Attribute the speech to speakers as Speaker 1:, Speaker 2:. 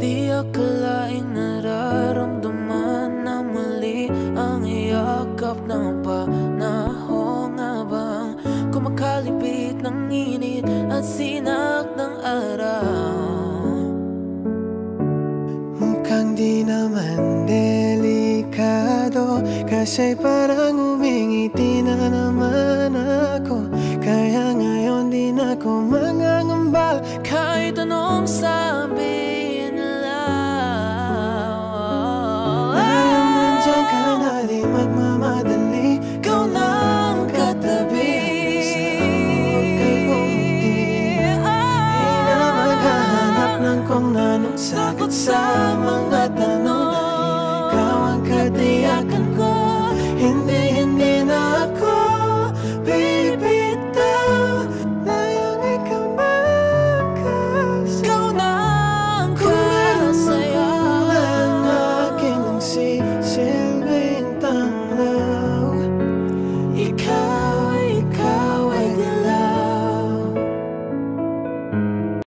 Speaker 1: Di akalaing nararamdaman na muli ang iyakap ng panahong habang kumakalipit ng init at sinak ng araw.
Speaker 2: Mukhang di naman delikado, kasi parang umingiti na naman ako. Kaya ngayon di na ako mangangamba
Speaker 1: kahit anong sabi nila.
Speaker 2: Dahil nandyan ka na, di magmamadali, ikaw nang katabi. Huwag kay bumiti, di na maghahanap ng kung anong sagot sa mga tanong.